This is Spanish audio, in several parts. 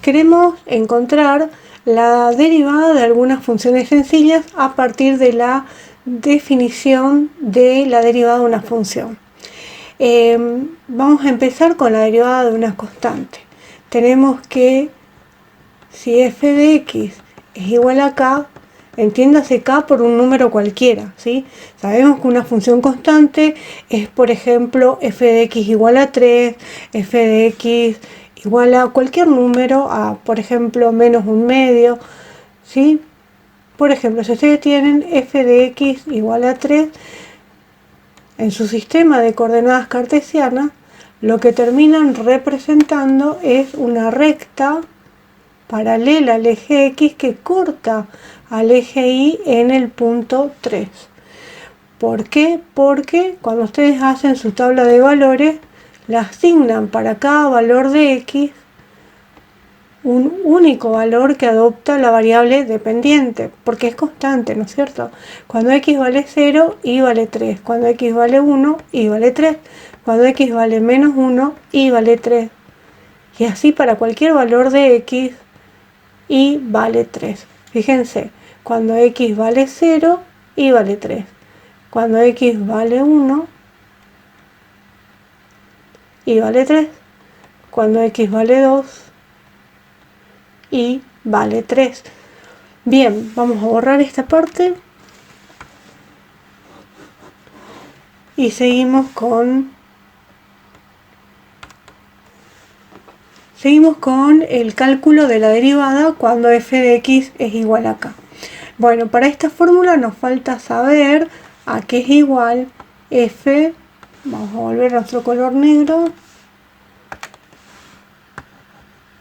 Queremos encontrar la derivada de algunas funciones sencillas a partir de la definición de la derivada de una función. Vamos a empezar con la derivada de una constante. Tenemos que si f de x es igual a k, entiéndase k por un número cualquiera, ¿sí? Sabemos que una función constante es, por ejemplo, f de x igual a 3, f de x igual a cualquier número, a, por ejemplo, menos un medio, ¿sí? Por ejemplo, si ustedes tienen f de x igual a 3 en su sistema de coordenadas cartesianas, lo que terminan representando es una recta paralela al eje X que corta al eje Y en el punto 3. ¿Por qué? Porque cuando ustedes hacen su tabla de valores, le asignan para cada valor de X un único valor que adopta la variable dependiente, porque es constante, ¿no es cierto? Cuando X vale 0, Y vale 3. Cuando X vale 1, Y vale 3. Cuando X vale menos 1, Y vale 3. Y así para cualquier valor de X, Y vale 3. Fíjense, cuando X vale 0, Y vale 3. Cuando X vale 1, Y vale 3. Cuando X vale 2, Y vale 3. Bien, vamos a borrar esta parte. Y seguimos con el cálculo de la derivada cuando f de x es igual a k. Bueno, para esta fórmula nos falta saber a qué es igual f, vamos a volver a nuestro color negro,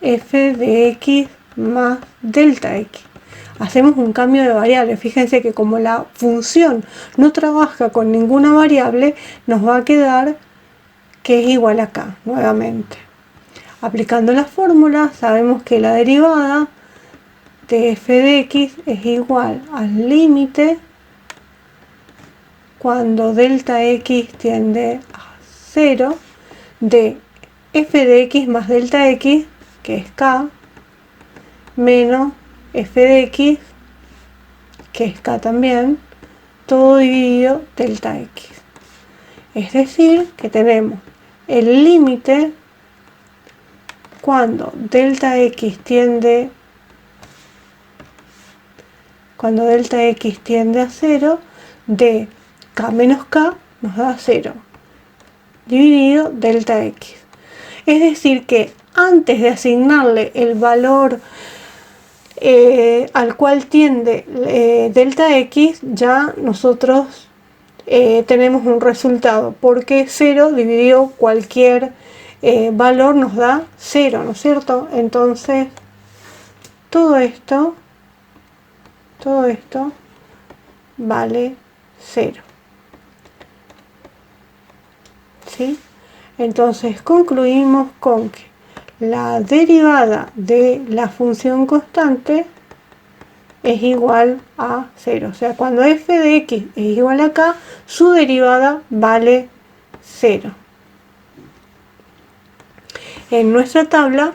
f de x más delta x. Hacemos un cambio de variable. Fíjense que como la función no trabaja con ninguna variable, nos va a quedar que es igual a k nuevamente. Aplicando la fórmula, sabemos que la derivada de f de x es igual al límite cuando delta x tiende a 0 de f de x más delta x, que es k, menos f de x, que es k también, todo dividido delta x. Es decir, que tenemos el límite cuando delta x tiende a 0 de k menos k nos da 0 dividido delta x. Es decir que antes de asignarle el valor al cual tiende delta x, ya nosotros tenemos un resultado, porque 0 dividido cualquier valor nos da 0, ¿no es cierto? Entonces todo esto vale 0, ¿sí? Entonces concluimos con que la derivada de la función constante es igual a 0. O sea, cuando f de x es igual a k, su derivada vale 0. En nuestra tabla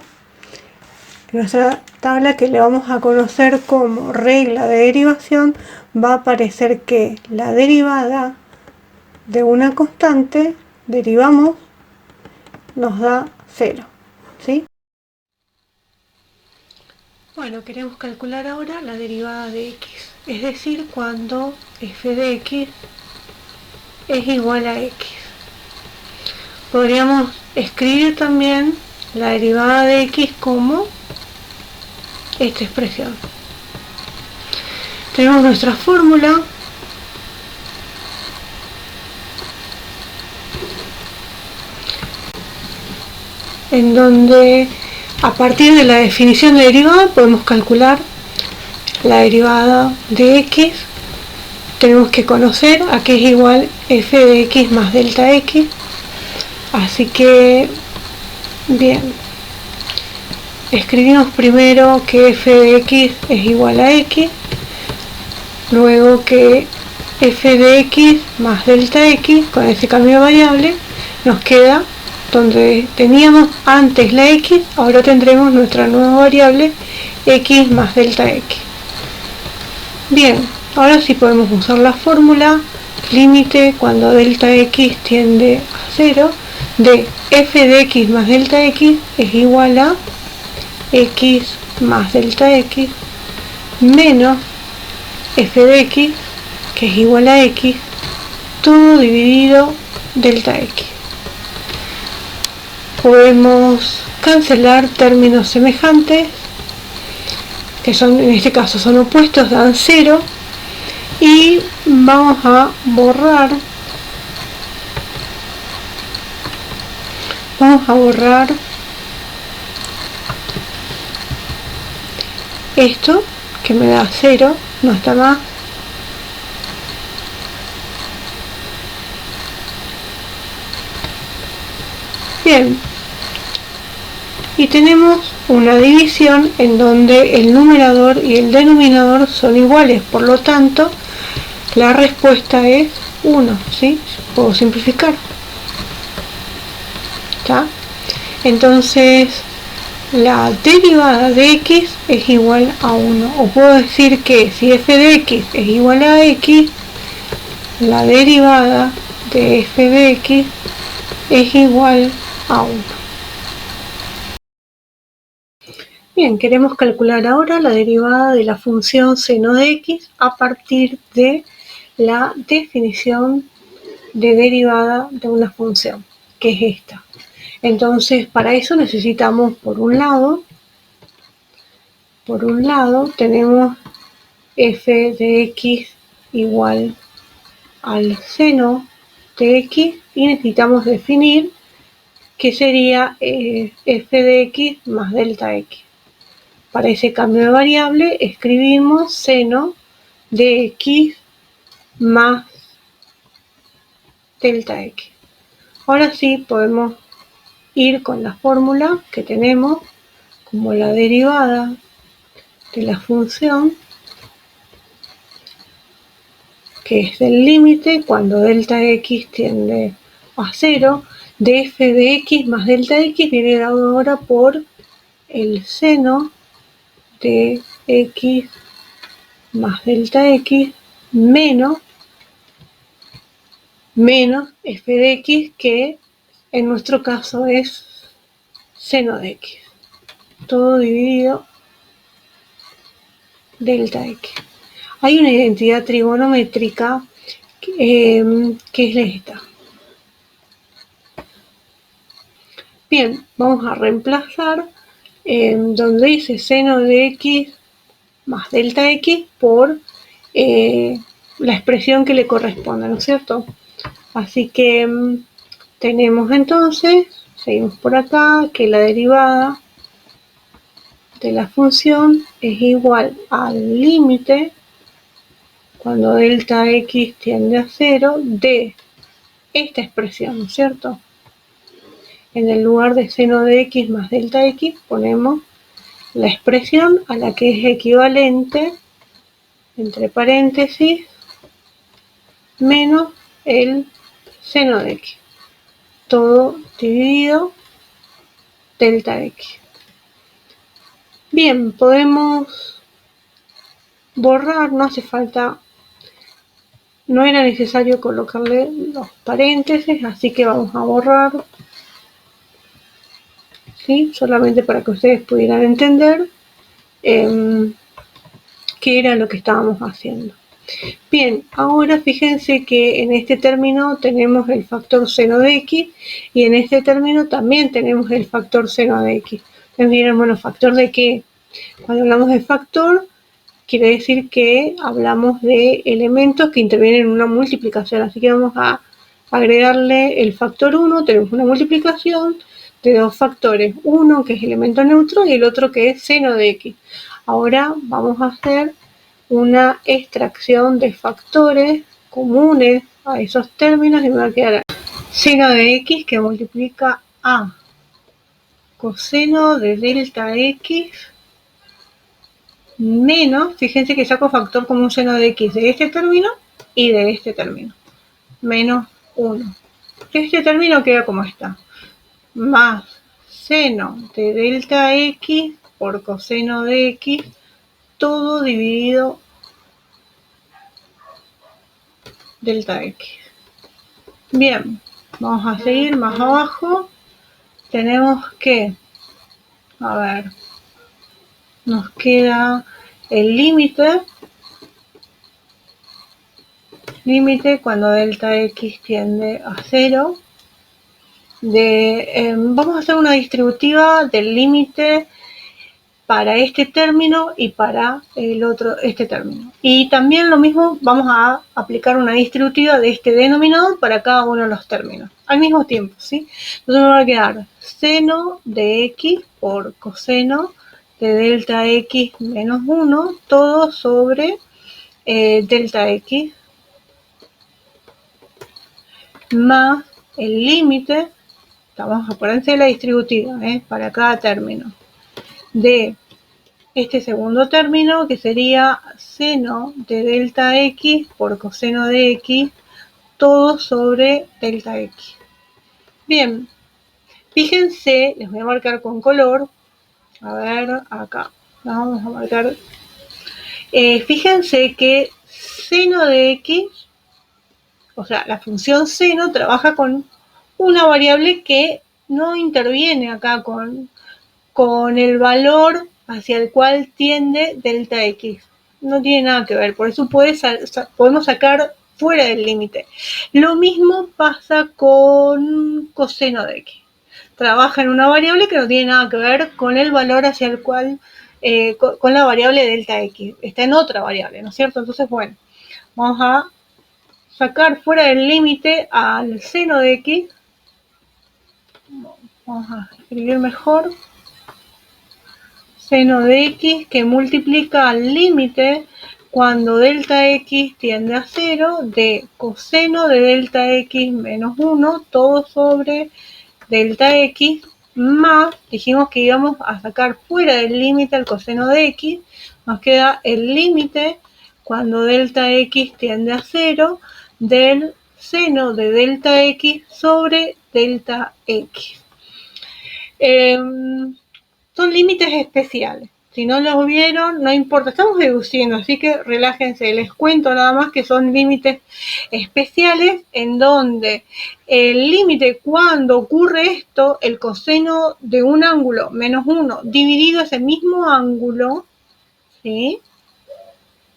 que le vamos a conocer como regla de derivación, va a aparecer que la derivada de una constante, derivamos, nos da 0, ¿sí? Bueno, queremos calcular ahora la derivada de x, es decir, cuando f de x es igual a x. Podríamos escribir también la derivada de x como esta expresión. Tenemos nuestra fórmula en donde a partir de la definición de derivada podemos calcular la derivada de x. Tenemos que conocer a qué es igual f de x más delta x. Así que, bien, escribimos primero que f de x es igual a x, luego que f de x más delta x, con ese cambio de variable, nos queda donde teníamos antes la x, ahora tendremos nuestra nueva variable x más delta x. Bien, ahora sí podemos usar la fórmula límite cuando delta x tiende a 0 de f de x más delta x es igual a x más delta x menos f de x, que es igual a x, todo dividido delta x. Podemos cancelar términos semejantes, que son, en este caso son opuestos, dan 0, y vamos a borrar esto, que me da 0, no está más. Bien, y tenemos una división en donde el numerador y el denominador son iguales, por lo tanto la respuesta es 1, ¿sí? Puedo simplificar. ¿Está? Entonces la derivada de x es igual a 1, o puedo decir que si f de x es igual a x, la derivada de f de x es igual a 1. Bien, queremos calcular ahora la derivada de la función seno de x a partir de la definición de derivada de una función, que es esta. Entonces, para eso necesitamos, por un lado tenemos f de x igual al seno de x y necesitamos definir qué sería f de x más delta x. Para ese cambio de variable escribimos seno de x más delta x. Ahora sí podemos ir con la fórmula que tenemos como la derivada de la función, que es el límite cuando delta x tiende a 0 de f de x más delta x, viene dado ahora por el seno de x más delta x menos f de x, que en nuestro caso es seno de x, todo dividido delta x. Hay una identidad trigonométrica que es esta. Bien, vamos a reemplazar donde dice seno de x más delta x por la expresión que le corresponda, ¿no es cierto? Así que tenemos entonces, seguimos por acá, que la derivada de la función es igual al límite cuando delta x tiende a 0 de esta expresión, ¿no es cierto? En el lugar de seno de x más delta x ponemos la expresión a la que es equivalente, entre paréntesis, menos el seno de x, todo dividido delta x. Bien, podemos borrar, no hace falta, no era necesario colocarle los paréntesis, así que vamos a borrar, ¿sí? Solamente para que ustedes pudieran entender qué era lo que estábamos haciendo. Bien, ahora fíjense que en este término tenemos el factor seno de x y en este término también tenemos el factor seno de x. Entonces dirán, bueno, ¿factor de qué? Cuando hablamos de factor, quiere decir que hablamos de elementos que intervienen en una multiplicación. Así que vamos a agregarle el factor 1, tenemos una multiplicación de dos factores, uno que es elemento neutro y el otro que es seno de x. Ahora vamos a hacer una extracción de factores comunes a esos términos y me va a quedar seno de x que multiplica a coseno de delta x menos, fíjense que saco factor común seno de x de este término y de este término, menos 1. Este término queda como está. más seno de delta x por coseno de x, todo dividido delta x. Bien, vamos a seguir más abajo. Tenemos que, a ver, nos queda el límite cuando delta x tiende a 0. Vamos a hacer una distributiva del límite para este término y para el otro, este término. Y también lo mismo, vamos a aplicar una distributiva de este denominador para cada uno de los términos, al mismo tiempo, ¿sí? Entonces me va a quedar seno de x por coseno de delta x menos 1, todo sobre delta x, más el límite, vamos a ponerse la distributiva para cada término, de este segundo término, que sería seno de delta x por coseno de x, todo sobre delta x. Bien, fíjense, les voy a marcar con color, a ver, acá, vamos a marcar, fíjense que seno de x, o sea, la función seno trabaja con una variable que no interviene acá con el valor hacia el cual tiende delta x. No tiene nada que ver, por eso podemos sacar fuera del límite. Lo mismo pasa con coseno de x. Trabaja en una variable que no tiene nada que ver con el valor hacia el cual, con la variable delta x. Está en otra variable, ¿no es cierto? Entonces, bueno, vamos a sacar fuera del límite al seno de x. Vamos a escribir mejor. Seno de x que multiplica al límite cuando delta x tiende a 0 de coseno de delta x menos 1, todo sobre delta x, más, dijimos que íbamos a sacar fuera del límite el coseno de x, nos queda el límite cuando delta x tiende a 0 del seno de delta x sobre delta x. Son límites especiales. Si no los vieron, no importa, estamos deduciendo, así que relájense. Les cuento nada más que son límites especiales en donde el límite, cuando ocurre esto, el coseno de un ángulo menos 1 dividido ese mismo ángulo, ¿sí?,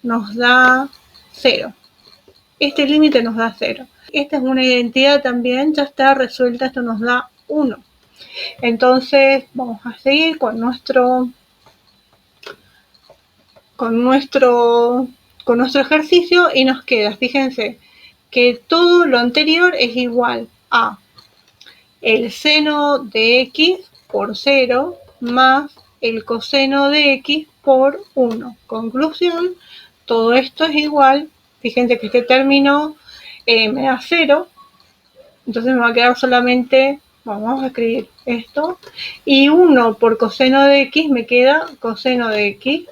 nos da 0. Este límite nos da 0. Esta es una identidad también, ya está resuelta, esto nos da 1. Entonces vamos a seguir con nuestro ejercicio y nos queda, fíjense, que todo lo anterior es igual a el seno de x por 0 más el coseno de x por 1. Conclusión, todo esto es igual, fíjense que este término me da 0, entonces me va a quedar solamente, vamos a escribir esto, y 1 por coseno de x me queda coseno de x,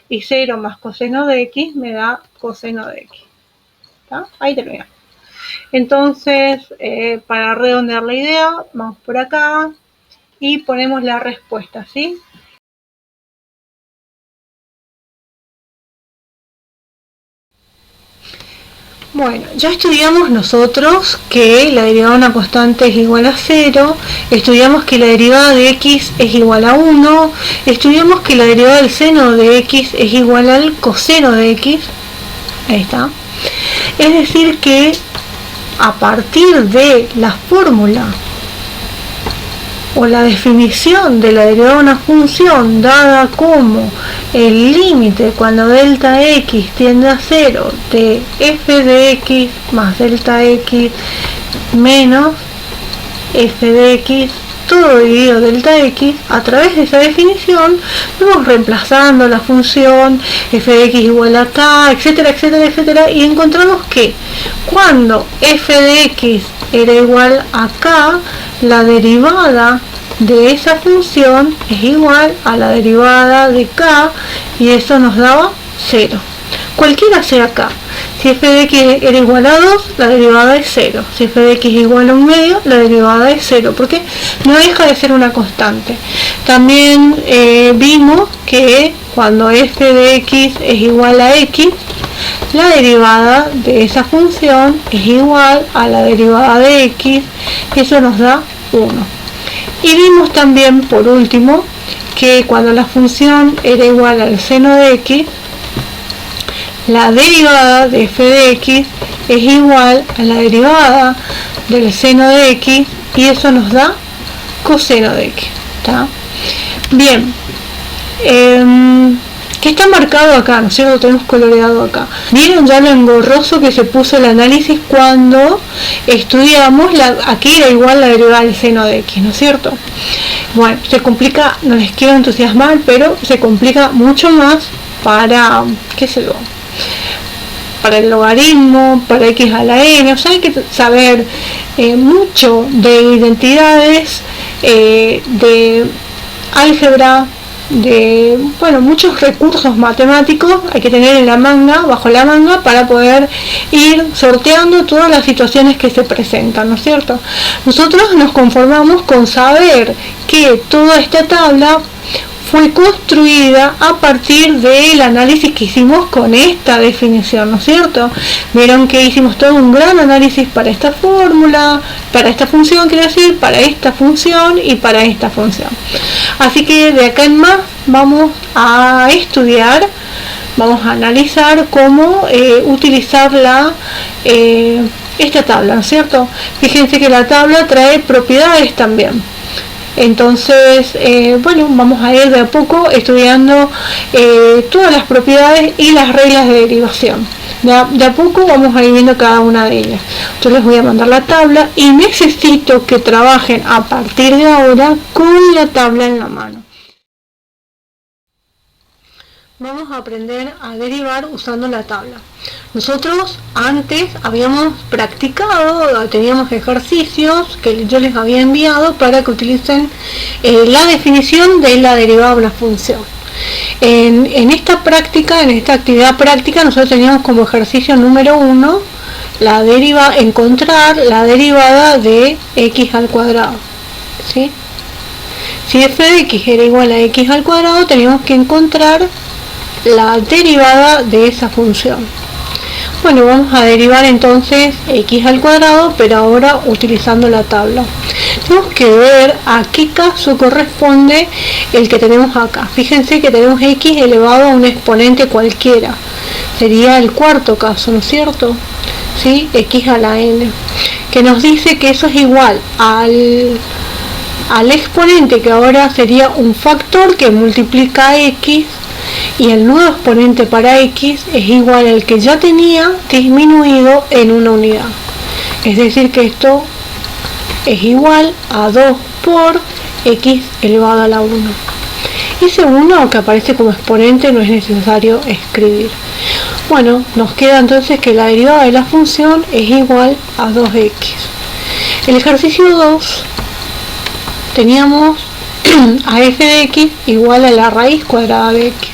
y 0 más coseno de x me da coseno de x. ¿Está? Ahí terminamos. Entonces, para redondear la idea, vamos por acá y ponemos la respuesta, ¿sí? Bueno, ya estudiamos nosotros que la derivada de una constante es igual a 0, estudiamos que la derivada de x es igual a 1, estudiamos que la derivada del seno de x es igual al coseno de x, ahí está. Es decir que a partir de la fórmula o la definición de la derivada de una función dada como el límite cuando delta x tiende a 0 de f de x más delta x menos f de x todo dividido delta x, a través de esa definición vamos reemplazando la función f de x igual a k, etcétera, etcétera, etcétera, y encontramos que cuando f de x era igual a k, la derivada de esa función es igual a la derivada de k, y eso nos daba 0. Cualquiera sea k. si f de x era igual a 2, la derivada es 0. Si f de x es igual a 1 medio, la derivada es 0, porque no deja de ser una constante. También vimos que cuando f de x es igual a x, la derivada de esa función es igual a la derivada de x, eso nos da 1. Y vimos también, por último, que cuando la función era igual al seno de x, la derivada de f de x es igual a la derivada del seno de x, y eso nos da coseno de x. ¿Está? Bien, que está marcado acá, ¿no es cierto? Lo tenemos coloreado acá. ¿Vieron ya lo engorroso que se puso el análisis cuando estudiamos? Aquí era igual la derivada del seno de x, ¿no es cierto? Bueno, se complica, no les quiero entusiasmar, pero se complica mucho más para, qué sé yo, para el logaritmo, para x a la n. O sea, hay que saber mucho de identidades, de álgebra, de, bueno, muchos recursos matemáticos hay que tener en la manga, bajo la manga, para poder ir sorteando todas las situaciones que se presentan, ¿no es cierto? Nosotros nos conformamos con saber que toda esta tabla fue construida a partir del análisis que hicimos con esta definición, ¿no es cierto? Vieron que hicimos todo un gran análisis para esta fórmula, para esta función, quiero decir, para esta función y para esta función. Así que de acá en más vamos a estudiar, vamos a analizar cómo utilizar esta tabla, ¿no es cierto? Fíjense que la tabla trae propiedades también. Entonces, bueno, vamos a ir de a poco estudiando todas las propiedades y las reglas de derivación. De a poco vamos a ir viendo cada una de ellas. Yo les voy a mandar la tabla y necesito que trabajen a partir de ahora con la tabla en la mano. Vamos a aprender a derivar usando la tabla. Nosotros antes habíamos practicado, teníamos ejercicios que yo les había enviado para que utilicen la definición de la derivada de una función. En esta práctica, en esta actividad práctica, nosotros teníamos como ejercicio número 1 encontrar la derivada de x al cuadrado, ¿sí? Si f de x era igual a x al cuadrado, teníamos que encontrar la derivada de esa función. Bueno, vamos a derivar entonces x al cuadrado, pero ahora utilizando la tabla. Tenemos que ver a qué caso corresponde el que tenemos acá. Fíjense que tenemos x elevado a un exponente cualquiera. Sería el cuarto caso, ¿no es cierto? ¿Sí? X a la n. Que nos dice que eso es igual al exponente, que ahora sería un factor que multiplica x, y el nuevo exponente para x es igual al que ya tenía disminuido en una unidad. Es decir, que esto es igual a 2 por x elevado a la 1. Ese 1 que aparece como exponente no es necesario escribir. Bueno, nos queda entonces que la derivada de la función es igual a 2x. El ejercicio 2 teníamos a f de x igual a la raíz cuadrada de x.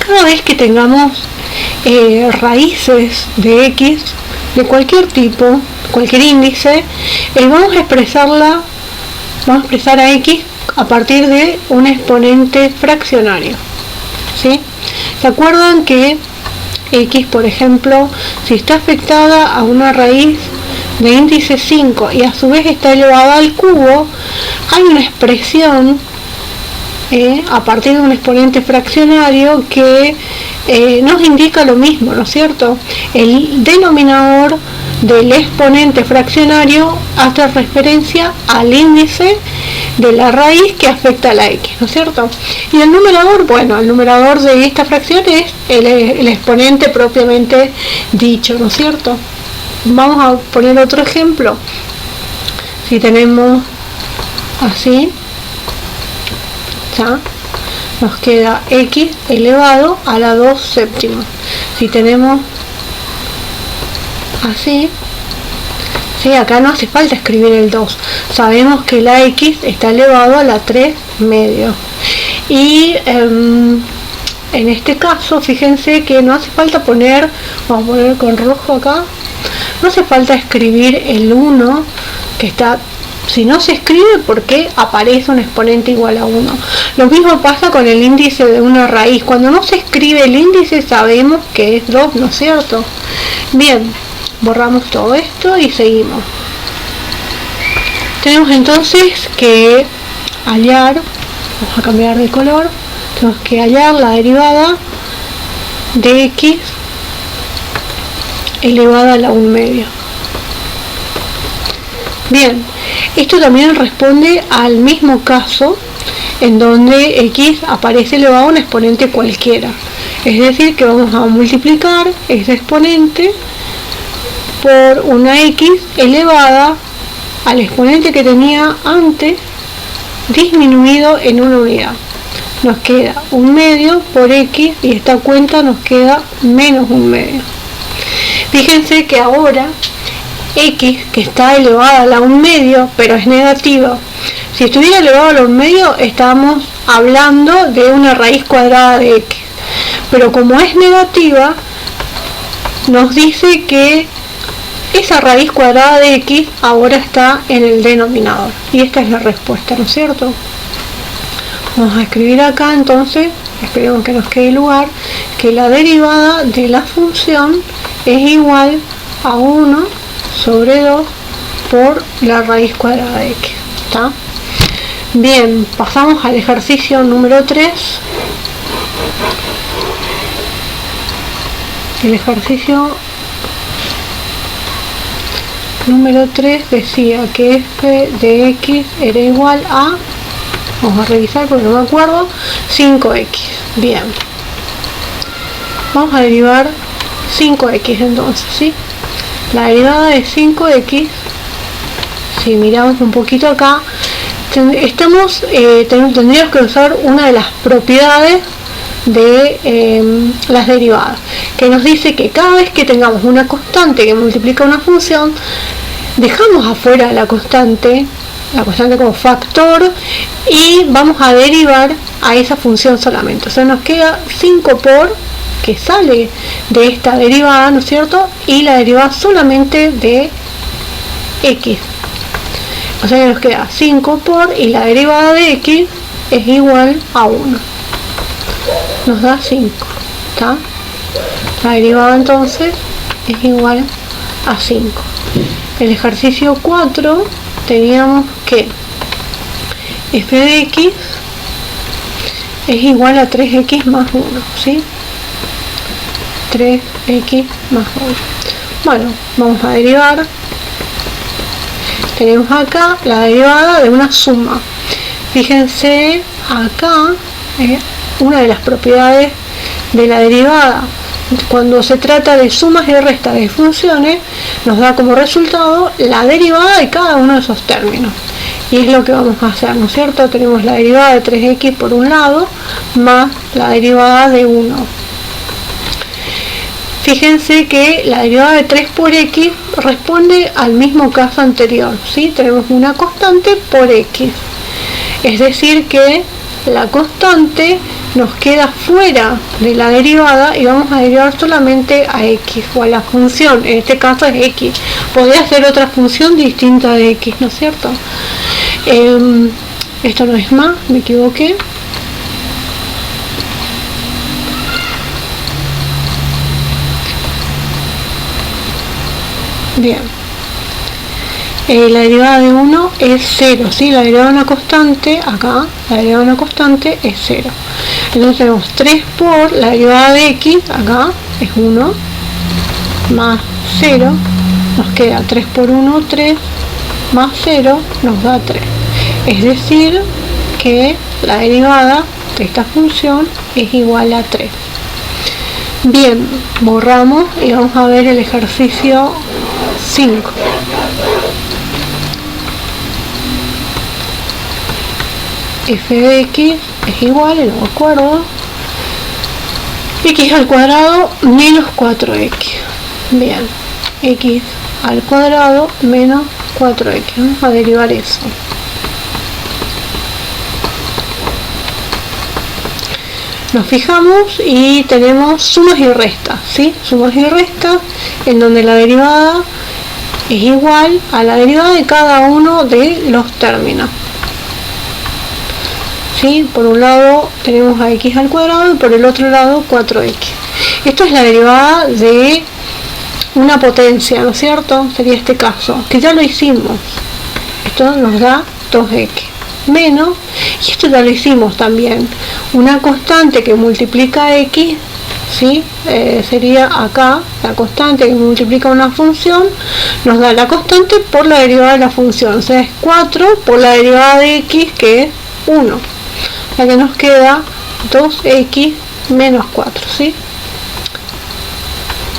Cada vez que tengamos raíces de x de cualquier tipo, cualquier índice, vamos a expresar a x a partir de un exponente fraccionario, ¿sí? ¿Se acuerdan que x, por ejemplo, si está afectada a una raíz de índice 5 y a su vez está elevada al cubo, hay una expresión a partir de un exponente fraccionario que nos indica lo mismo, ¿no es cierto? El denominador del exponente fraccionario hace referencia al índice de la raíz que afecta a la x, ¿no es cierto? Y el numerador, bueno, el numerador de esta fracción es el exponente propiamente dicho, ¿no es cierto? Vamos a poner otro ejemplo. Si tenemos así, ya nos queda x elevado a la 2 séptima. Si tenemos así, sí, acá no hace falta escribir el 2, sabemos que la x está elevado a la 3 medio. Y en este caso, fíjense que no hace falta poner, vamos a poner con rojo acá, no hace falta escribir el 1 que está, si no se escribe porque aparece un exponente igual a 1. Lo mismo pasa con el índice de una raíz. Cuando no se escribe el índice sabemos que es 2, ¿no es cierto? Bien, borramos todo esto y seguimos. Tenemos entonces que hallar, vamos a cambiar de color, tenemos que hallar la derivada de x elevada a la 1 medio. Bien, esto también responde al mismo caso en donde x aparece elevado a un exponente cualquiera. Es decir, que vamos a multiplicar ese exponente por una x elevada al exponente que tenía antes disminuido en una unidad. Nos queda 1 medio por x y esta cuenta nos queda menos 1 medio. Fíjense que ahora x, que está elevada a la 1 medio, pero es negativa. Si estuviera elevado a la 1 medio, estábamos hablando de una raíz cuadrada de x. Pero como es negativa, nos dice que esa raíz cuadrada de x ahora está en el denominador. Y esta es la respuesta, ¿no es cierto? Vamos a escribir acá entonces, esperemos que nos quede lugar, que la derivada de la función es igual a 1 sobre 2 por la raíz cuadrada de x. ¿Está? Bien, pasamos al ejercicio número 3. El ejercicio número 3 decía que f de x era igual a, vamos a revisar porque no me acuerdo, 5x. Bien, vamos a derivar 5x entonces, ¿sí? La derivada de 5x, si miramos un poquito acá, tendríamos que usar una de las propiedades de las derivadas, que nos dice que cada vez que tengamos una constante que multiplica una función, dejamos afuera la constante como factor y vamos a derivar a esa función solamente. O sea, nos queda 5 por, que sale de esta derivada, ¿no es cierto? Y la derivada solamente de x. O sea que nos queda 5 por y la derivada de x es igual a 1. Nos da 5. ¿Está? La derivada entonces es igual a 5. El ejercicio 4 teníamos que f de x es igual a 3x más 1, ¿sí? 3x más 1. Bueno, vamos a derivar. Tenemos acá la derivada de una suma. Fíjense acá, una de las propiedades de la derivada, cuando se trata de sumas y restas de funciones, nos da como resultado la derivada de cada uno de esos términos. Y es lo que vamos a hacer, ¿no es cierto? Tenemos la derivada de 3x por un lado, más la derivada de 1. Fíjense que la derivada de 3 por x responde al mismo caso anterior, ¿sí? Tenemos una constante por x. Es decir que la constante nos queda fuera de la derivada y vamos a derivar solamente a x o a la función, en este caso es x. Podría ser otra función distinta de x, ¿no es cierto? Esto no es más, me equivoqué. Bien, la derivada de 1 es 0, ¿sí? La derivada de una constante, acá, la derivada de una constante es 0. Entonces tenemos 3 por la derivada de x, acá, es 1, más 0, nos queda 3 por 1, 3, más 0, nos da 3. Es decir, que la derivada de esta función es igual a 3. Bien, borramos y vamos a ver el ejercicio 5. F de x es igual, no me acuerdo, x al cuadrado menos 4x. Bien, x al cuadrado menos 4x. Vamos a derivar eso. nos fijamos y tenemos sumas y restas, ¿sí? Sumas y restas en donde la derivada es igual a la derivada de cada uno de los términos. ¿Sí? Por un lado tenemos a x al cuadrado y por el otro lado 4x. Esto es la derivada de una potencia, ¿no es cierto? Sería este caso, que ya lo hicimos. Esto nos da 2x menos, y esto ya lo hicimos también, una constante que multiplica x, ¿sí? Sería acá la constante que multiplica una función, nos da la constante por la derivada de la función, o sea, es 4 por la derivada de x, que es 1, o sea que nos queda 2x menos 4, ¿sí?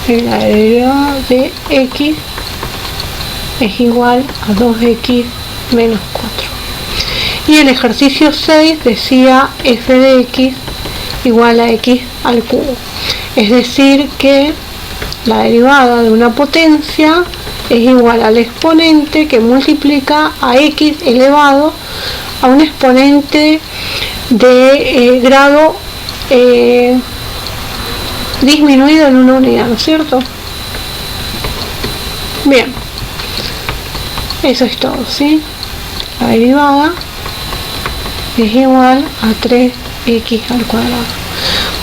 La derivada de x es igual a 2x menos 4. Y el ejercicio 6 decía f de x igual a x al cubo. Es decir que la derivada de una potencia es igual al exponente que multiplica a x elevado a un exponente de grado disminuido en una unidad, ¿no es cierto? Bien, eso es todo, ¿sí? La derivada es igual a 3x al cuadrado.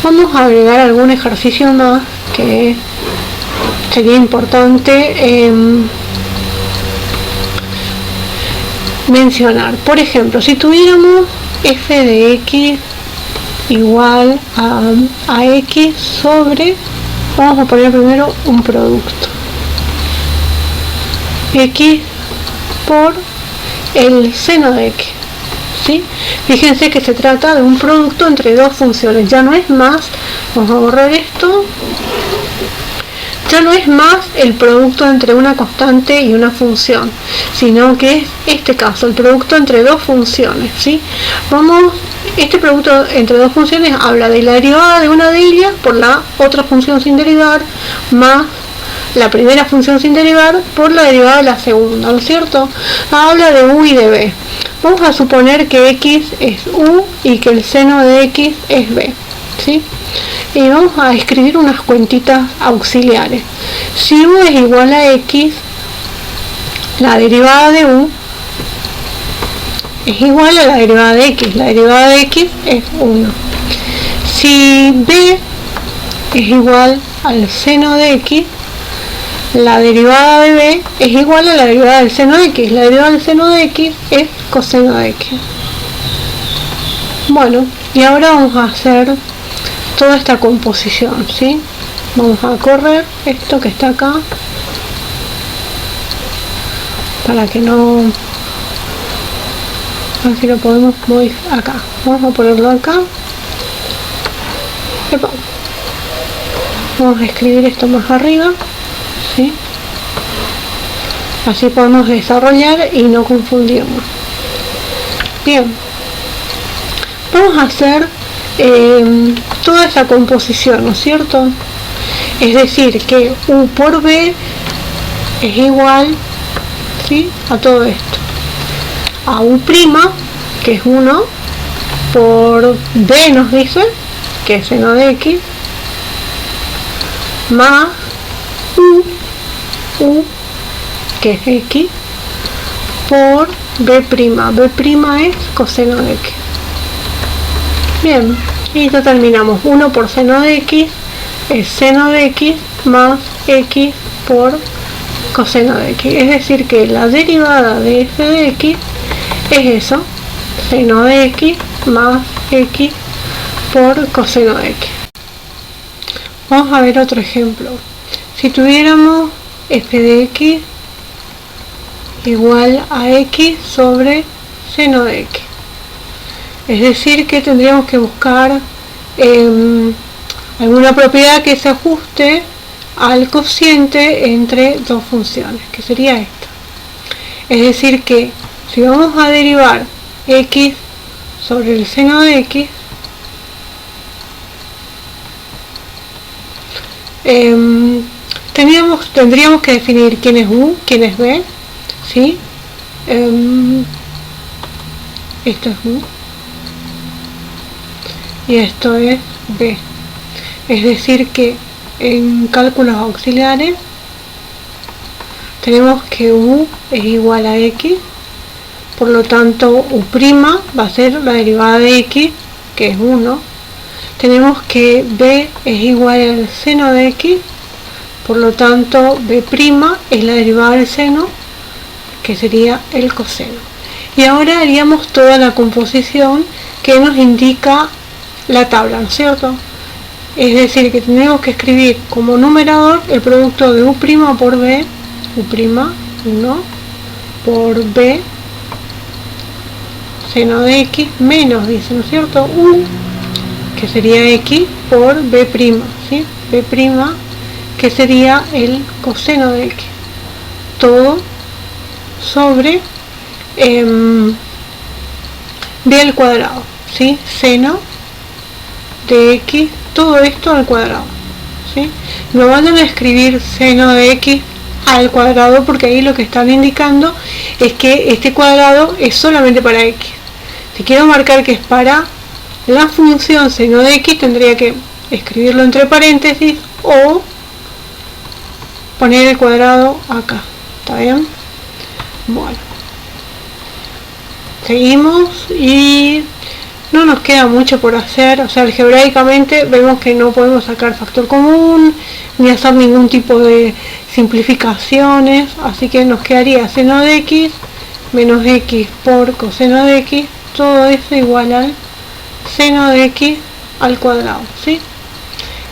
Vamos a agregar algún ejercicio más que sería importante mencionar. Por ejemplo, si tuviéramos f de x igual a x sobre, vamos a poner primero un producto, x por el seno de x, ¿sí? Fíjense que se trata de un producto entre dos funciones, ya no es más, vamos a borrar esto, ya no es más el producto entre una constante y una función, sino que es este caso, el producto entre dos funciones, ¿sí? Este producto entre dos funciones habla de la derivada de una de ellas por la otra función sin derivar, más la primera función sin derivar por la derivada de la segunda, ¿no es cierto? Habla de u y de b. Vamos a suponer que x es u y que el seno de x es b, ¿sí? Y vamos a escribir unas cuentitas auxiliares. Si u es igual a x, la derivada de u es igual a la derivada de x. La derivada de x es 1. Si b es igual al seno de x, la derivada de b es igual a la derivada del seno de x. La derivada del seno de x es coseno de x. Bueno, y ahora vamos a hacer toda esta composición, ¿sí? Vamos a correr esto que está acá para que no... A ver si lo podemos modificar acá. Vamos a ponerlo acá. Vamos a escribir esto más arriba, ¿sí? Así podemos desarrollar y no confundirnos. Bien, vamos a hacer toda esa composición, ¿no es cierto? Es decir, que u por b es igual, ¿sí?, a todo esto, a u', que es 1, por b nos dice, que es seno de x, más u, que es x, por b'. B' es coseno de x. Bien, y ya terminamos. 1 por seno de x es seno de x más x por coseno de x. Es decir que la derivada de f de x es eso, seno de x más x por coseno de x. Vamos a ver otro ejemplo. Si tuviéramos f de x igual a x sobre seno de x, es decir que tendríamos que buscar alguna propiedad que se ajuste al cociente entre dos funciones, que sería esta. Es decir que si vamos a derivar x sobre el seno de x, tendríamos que definir quién es u, quién es b, ¿sí? Esto es u, y esto es b. Es decir que en cálculos auxiliares tenemos que u es igual a x, por lo tanto u' va a ser la derivada de x, que es 1. Tenemos que b es igual al seno de x, por lo tanto b' es la derivada del seno, que sería el coseno. Y ahora haríamos toda la composición que nos indica la tabla, ¿no es cierto? Es decir, que tenemos que escribir como numerador el producto de u' por b, u', 1, por b, seno de x, menos, dice, ¿no es cierto? U, que sería x, por b', ¿sí? B', que sería el coseno de x. Todo sobre b al cuadrado, ¿sí? Seno de x, todo esto al cuadrado, ¿sí? No vayan a escribir seno de x al cuadrado, porque ahí lo que están indicando es que este cuadrado es solamente para x. Si quiero marcar que es para la función seno de x, tendría que escribirlo entre paréntesis o poner el cuadrado acá. ¿Está bien? Bueno, seguimos y no nos queda mucho por hacer. O sea, algebraicamente vemos que no podemos sacar factor común ni hacer ningún tipo de simplificaciones, así que nos quedaría seno de x menos x por coseno de x, todo eso igual al seno de x al cuadrado, ¿sí?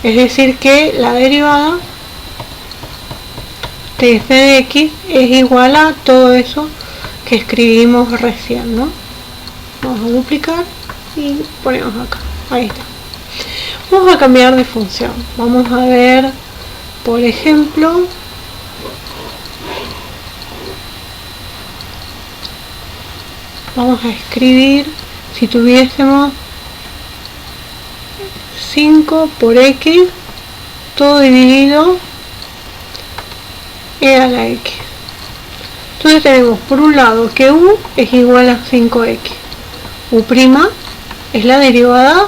Es decir que la derivada de f de x es igual a todo eso que escribimos recién, ¿no? Vamos a duplicar y ponemos acá, ahí está. Vamos a cambiar de función. Vamos a ver, por ejemplo, vamos a escribir, si tuviésemos 5 por x, todo dividido e a la x. Entonces tenemos por un lado que u es igual a 5x. U' es la derivada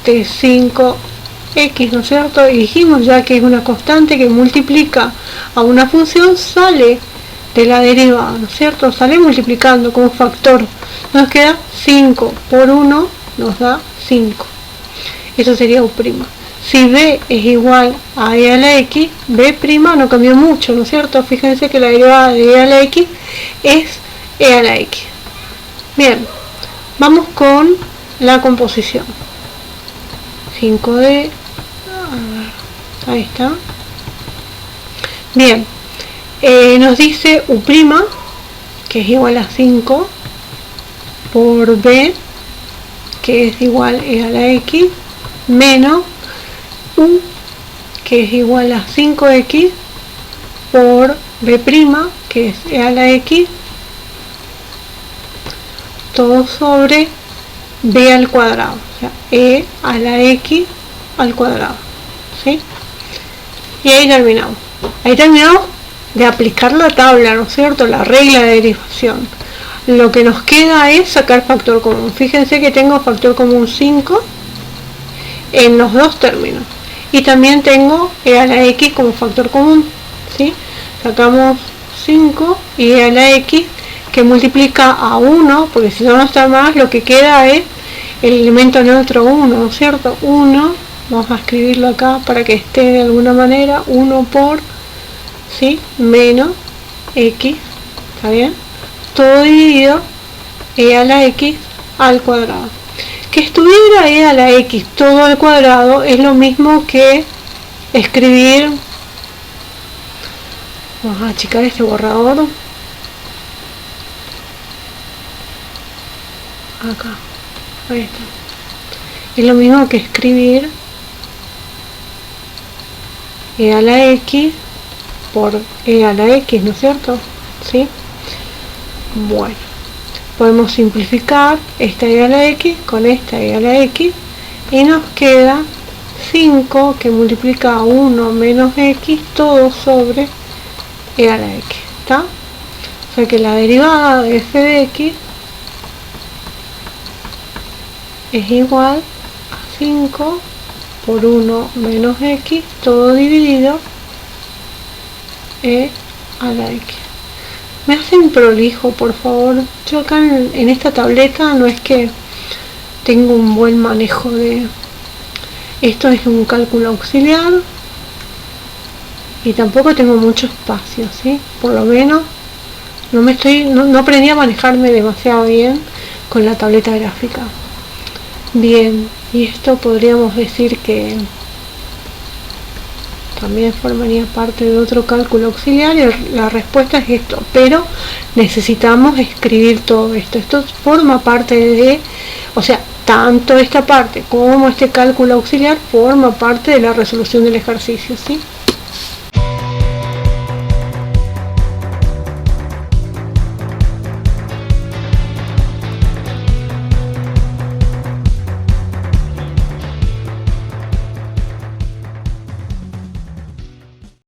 de 5x, ¿no es cierto? Y dijimos ya que es una constante que multiplica a una función, sale de la derivada, ¿no es cierto? Sale multiplicando como factor. Nos queda 5 por 1, nos da 5. Eso sería u'. Si b es igual a e a la x, b' no cambió mucho, ¿no es cierto? Fíjense que la derivada de e a la x es e a la x. Bien, vamos con la composición. 5d, ahí está. Bien, nos dice u', que es igual a 5, por b, que es igual a e a la x, menos u, que es igual a 5x, por b', que es e a la x, todo sobre b al cuadrado, o sea, e a la x al cuadrado, ¿sí? Y ahí terminamos. Ahí terminamos de aplicar la tabla, ¿no es cierto? La regla de derivación. Lo que nos queda es sacar factor común. Fíjense que tengo factor común 5 en los dos términos. Y también tengo e a la x como factor común, ¿sí? Sacamos 5 y e a la x, que multiplica a 1, porque si no está más, lo que queda es el elemento neutro 1, ¿no es cierto? 1, vamos a escribirlo acá para que esté de alguna manera, 1 por, ¿sí? Menos x, ¿está bien? Todo dividido e a la x al cuadrado. Que estuviera e a la x todo al cuadrado es lo mismo que escribir, vamos a achicar este borrador, acá, ahí está, es lo mismo que escribir e a la x por e a la x, ¿no es cierto? ¿Sí? Bueno, podemos simplificar esta e a la x con esta e a la x y nos queda 5 que multiplica a 1 menos x, todo sobre e a la x, ¿está? O sea que la derivada de f de x es igual a 5 por 1 menos x, todo dividido e a la x. Me hacen prolijo, por favor. Yo acá en esta tableta no es que tengo un buen manejo de... Esto es un cálculo auxiliar y tampoco tengo mucho espacio, ¿sí? Por lo menos no aprendí a manejarme demasiado bien con la tableta gráfica. Bien, y esto podríamos decir que también formaría parte de otro cálculo auxiliar y la respuesta es esto, pero necesitamos escribir todo esto. Esto forma parte de, o sea, tanto esta parte como este cálculo auxiliar forma parte de la resolución del ejercicio, ¿sí?